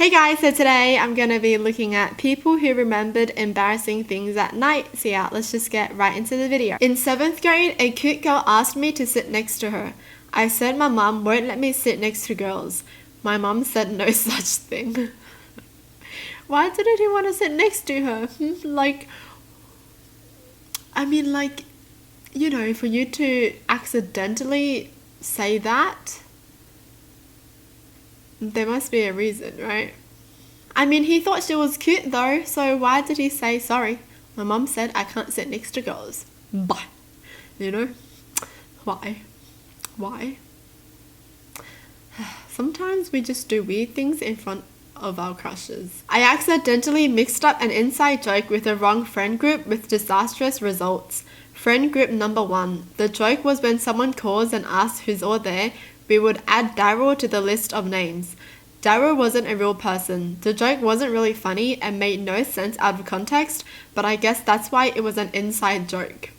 Hey guys, so today I'm going to be looking at people who remembered embarrassing things at night. So yeah, let's just get right into the video. In 7th grade, a cute girl asked me to sit next to her. I said my mum won't let me sit next to girls. My mum said no such thing. Why didn't he want to sit next to her? For you to accidentally say that, there must be a reason, right? I mean, he thought she was cute though, so why did he say sorry? My mum said I can't sit next to girls. Bye. You know? Why? Why? Sometimes we just do weird things in front of our crushes. I accidentally mixed up an inside joke with the wrong friend group with disastrous results. Friend group number 1. The joke was when someone calls and asks who's all there, we would add Daryl to the list of names. Daryl wasn't a real person. The joke wasn't really funny and made no sense out of context, but I guess that's why it was an inside joke.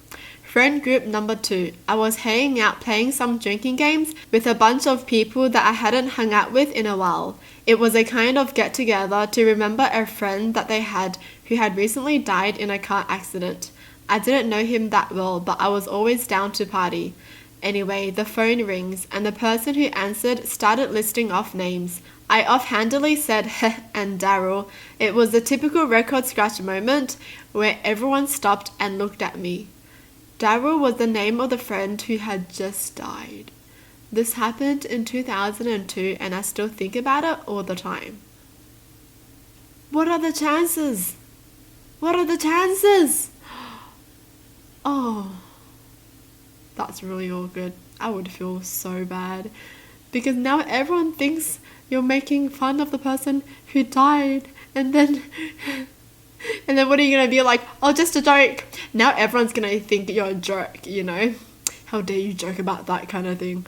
Friend group number 2. I was hanging out playing some drinking games with a bunch of people that I hadn't hung out with in a while. It was a kind of get together to remember a friend that they had who had recently died in a car accident. I didn't know him that well, but I was always down to party. Anyway, the phone rings and the person who answered started listing off names. I offhandedly said heh and Daryl. It was the typical record scratch moment where everyone stopped and looked at me. Daryl was the name of the friend who had just died. This happened in 2002 and I still think about it all the time. What are the chances? What are the chances? Oh, that's really awkward. I would feel so bad because now everyone thinks you're making fun of the person who died, and then what are you gonna be like? Oh, just a joke. Now everyone's gonna think you're a jerk, you know? How dare you joke about that kind of thing?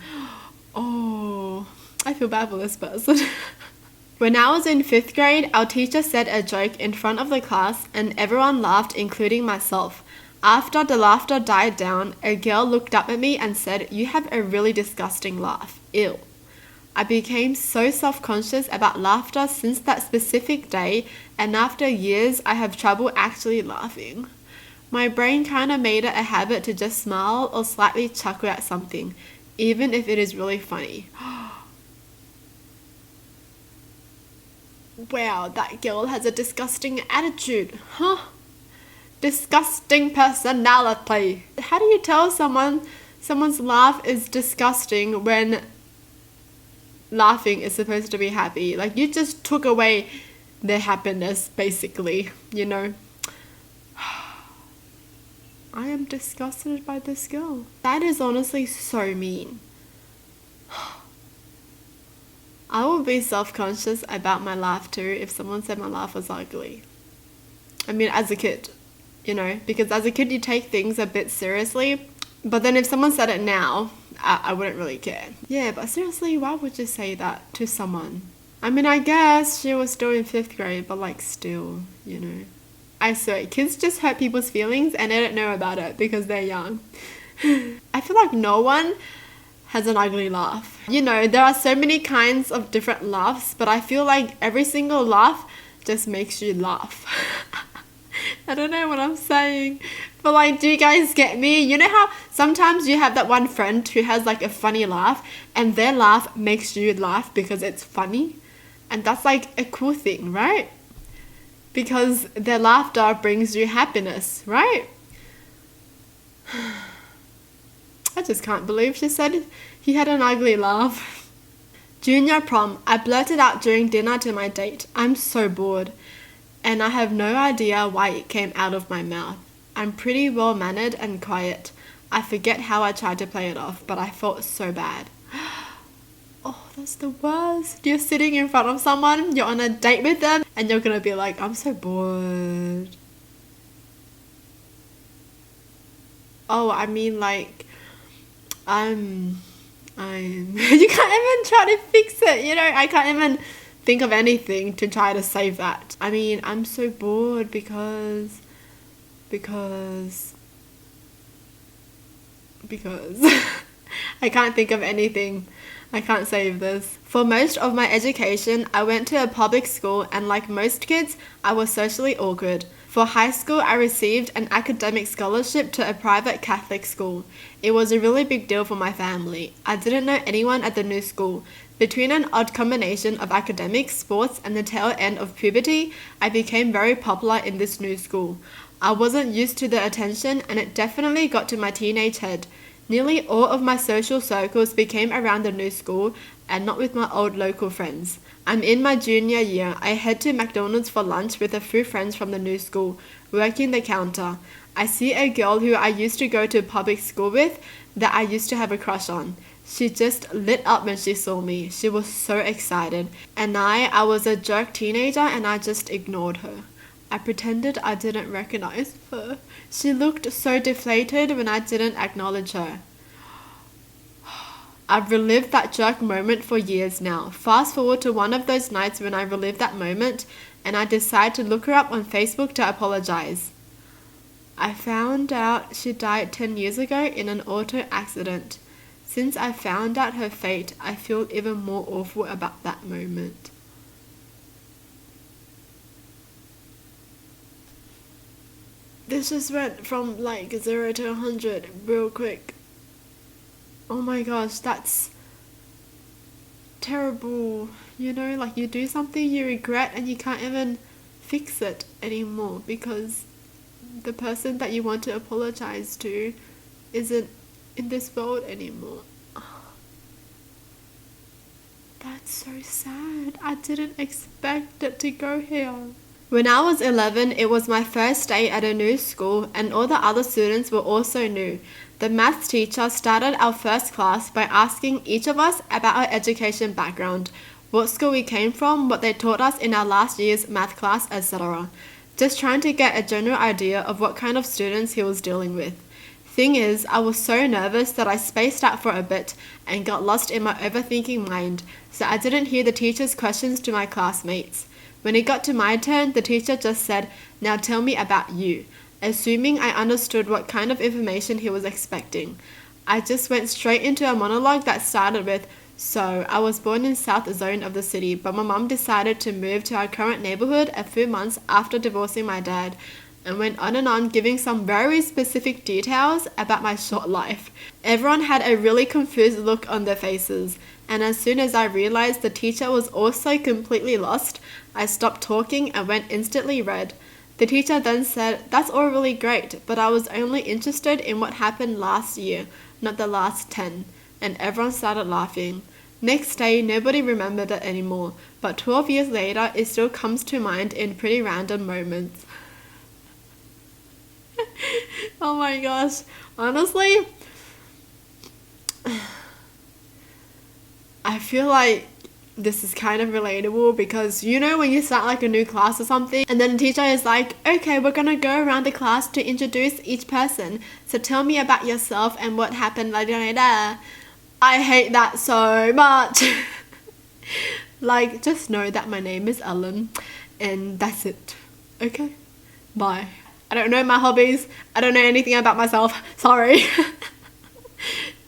Oh, I feel bad for this person. When I was in 5th grade, our teacher said a joke in front of the class and everyone laughed, including myself. After the laughter died down, a girl looked up at me and said, "You have a really disgusting laugh. Ew." I became so self-conscious about laughter since that specific day, and after years, I have trouble actually laughing. My brain kind of made it a habit to just smile or slightly chuckle at something, even if it is really funny. Wow, that girl has a disgusting attitude, huh? Disgusting personality. How do you tell someone's laugh is disgusting when laughing is supposed to be happy? Like, you just took away their happiness, basically, you know? I am disgusted by this girl. That is honestly so mean. I would be self-conscious about my laugh too if someone said my laugh was ugly. I mean, as a kid, you know, because as a kid you take things a bit seriously, but then if someone said it now, I wouldn't really care. Yeah, but seriously, why would you say that to someone? I mean, I guess she was still in 5th grade, but like still, you know. I swear, kids just hurt people's feelings and they don't know about it because they're young. I feel like no one has an ugly laugh. You know, there are so many kinds of different laughs, but I feel like every single laugh just makes you laugh. I don't know what I'm saying, but like, do you guys get me? You know how sometimes you have that one friend who has like a funny laugh and their laugh makes you laugh because it's funny? And that's like a cool thing, right? Because their laughter brings you happiness, right? I just can't believe she said he had an ugly laugh. Junior prom. I blurted out during dinner to my date, "I'm so bored." And I have no idea why it came out of my mouth. I'm pretty well-mannered and quiet. I forget how I tried to play it off, but I felt so bad. Oh, that's the worst. You're sitting in front of someone, you're on a date with them, and you're gonna be like, "I'm so bored." Oh, I mean like, you can't even try to fix it, you know? I can't even think of anything to try to save that. I mean, I'm so bored because I can't think of anything. I can't save this. For most of my education, I went to a public school, and like most kids, I was socially awkward. For high school, I received an academic scholarship to a private Catholic school. It was a really big deal for my family. I didn't know anyone at the new school. Between an odd combination of academics, sports, and the tail end of puberty, I became very popular in this new school. I wasn't used to the attention, and it definitely got to my teenage head. Nearly all of my social circles became around the new school and not with my old local friends. I'm in my junior year. I head to McDonald's for lunch with a few friends from the new school, working the counter. I see a girl who I used to go to public school with that I used to have a crush on. She just lit up when she saw me. She was so excited. And I was a jerk teenager and I just ignored her. I pretended I didn't recognize her. She looked so deflated when I didn't acknowledge her. I've relived that jerk moment for years now. Fast forward to one of those nights when I relived that moment and I decide to look her up on Facebook to apologize. I found out she died 10 years ago in an auto accident. Since I found out her fate, I feel even more awful about that moment. This just went from like 0 to 100 real quick. Oh my gosh, that's terrible. You know, like you do something you regret and you can't even fix it anymore because the person that you want to apologize to isn't in this world anymore. That's so sad. I didn't expect it to go here. When I was 11, it was my first day at a new school and all the other students were also new. The maths teacher started our first class by asking each of us about our education background, what school we came from, what they taught us in our last year's math class, etc. Just trying to get a general idea of what kind of students he was dealing with. Thing is, I was so nervous that I spaced out for a bit and got lost in my overthinking mind, so I didn't hear the teacher's questions to my classmates. When it got to my turn, the teacher just said, "Now tell me about you," assuming I understood what kind of information he was expecting. I just went straight into a monologue that started with, "So, I was born in South Zone of the city, but my mum decided to move to our current neighborhood a few months after divorcing my dad," and went on giving some very specific details about my short life. Everyone had a really confused look on their faces, and as soon as I realized the teacher was also completely lost, I stopped talking and went instantly red. The teacher then said, "That's all really great, but I was only interested in what happened last year, not the last 10. And everyone started laughing. Next day, nobody remembered it anymore, but 12 years later, it still comes to mind in pretty random moments. Oh my gosh. Honestly, I feel like this is kind of relatable because you know when you start like a new class or something and then the teacher is like, "Okay, we're gonna go around the class to introduce each person. So tell me about yourself and what happened." I hate that so much. Like, just know that my name is Ellen and that's it. Okay? Bye. I don't know my hobbies. I don't know anything about myself. Sorry.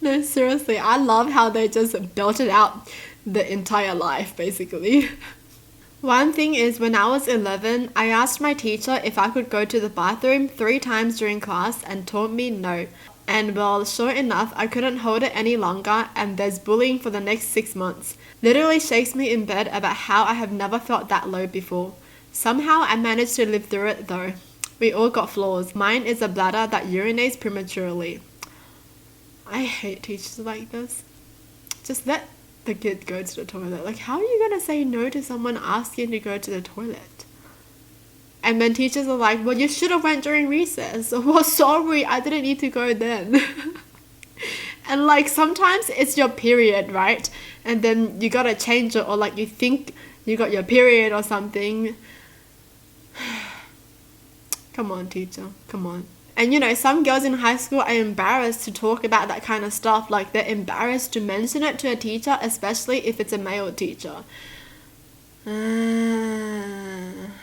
No, seriously, I love how they just belted out the entire life, basically. One thing is, when I was 11, I asked my teacher if I could go to the bathroom 3 times during class and told me no. And well, sure enough, I couldn't hold it any longer and there's bullying for the next 6 months. Literally shakes me in bed about how I have never felt that low before. Somehow I managed to live through it though. We all got flaws. Mine is a bladder that urinates prematurely. I hate teachers like this. Just let the kid go to the toilet. Like, how are you gonna say no to someone asking to go to the toilet? And then teachers are like, "Well, you should have went during recess." Well, sorry, I didn't need to go then. And like sometimes it's your period, right? And then you gotta change it, or like you think you got your period or something. Come on, teacher, come on. And you know, some girls in high school are embarrassed to talk about that kind of stuff. Like, they're embarrassed to mention it to a teacher, especially if it's a male teacher.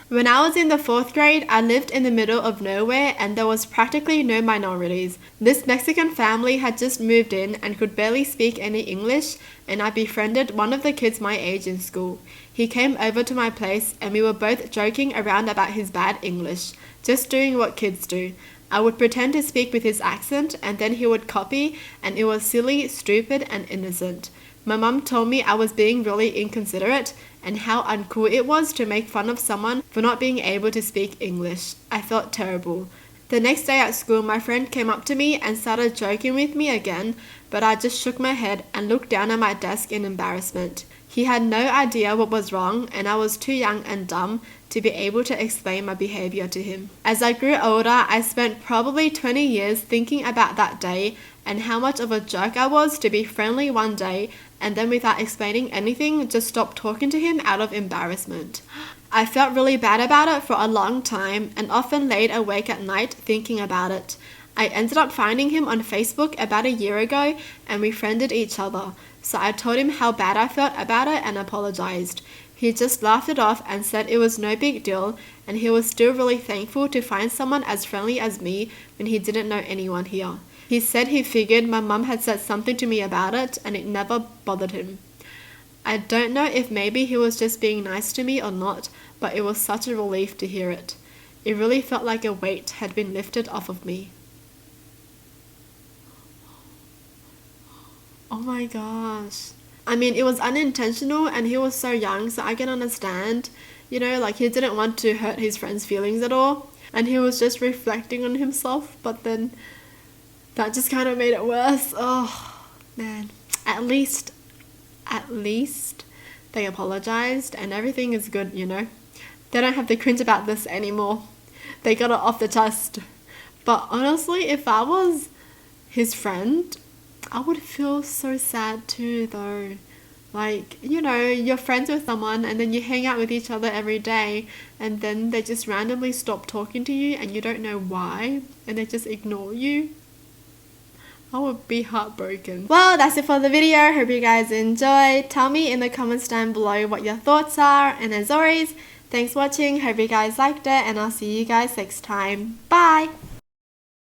When I was in the 4th grade, I lived in the middle of nowhere and there was practically no minorities. This Mexican family had just moved in and could barely speak any English, and I befriended one of the kids my age in school. He came over to my place and we were both joking around about his bad English, just doing what kids do. I would pretend to speak with his accent and then he would copy, and it was silly, stupid, and innocent. My mum told me I was being really inconsiderate and how uncool it was to make fun of someone for not being able to speak English. I felt terrible. The next day at school, my friend came up to me and started joking with me again, but I just shook my head and looked down at my desk in embarrassment. He had no idea what was wrong, and I was too young and dumb to be able to explain my behavior to him. As I grew older, I spent probably 20 years thinking about that day and how much of a jerk I was to be friendly one day and then without explaining anything, just stop talking to him out of embarrassment. I felt really bad about it for a long time and often laid awake at night thinking about it. I ended up finding him on Facebook about a year ago and we friended each other. So I told him how bad I felt about it and apologized. He just laughed it off and said it was no big deal, and he was still really thankful to find someone as friendly as me when he didn't know anyone here. He said he figured my mum had said something to me about it and it never bothered him. I don't know if maybe he was just being nice to me or not, but it was such a relief to hear it. It really felt like a weight had been lifted off of me. Oh my gosh. I mean, it was unintentional and he was so young, so I can understand. You know, like he didn't want to hurt his friend's feelings at all. And he was just reflecting on himself, but then that just kind of made it worse. Oh, man. At least they apologized and everything is good, you know. They don't have to cringe about this anymore. They got it off the chest. But honestly, if I was his friend, I would feel so sad too, though. Like, you know, you're friends with someone and then you hang out with each other every day and then they just randomly stop talking to you and you don't know why and they just ignore you. I would be heartbroken. Well, that's it for the video. Hope you guys enjoyed. Tell me in the comments down below what your thoughts are. And as always, thanks for watching. Hope you guys liked it and I'll see you guys next time. Bye!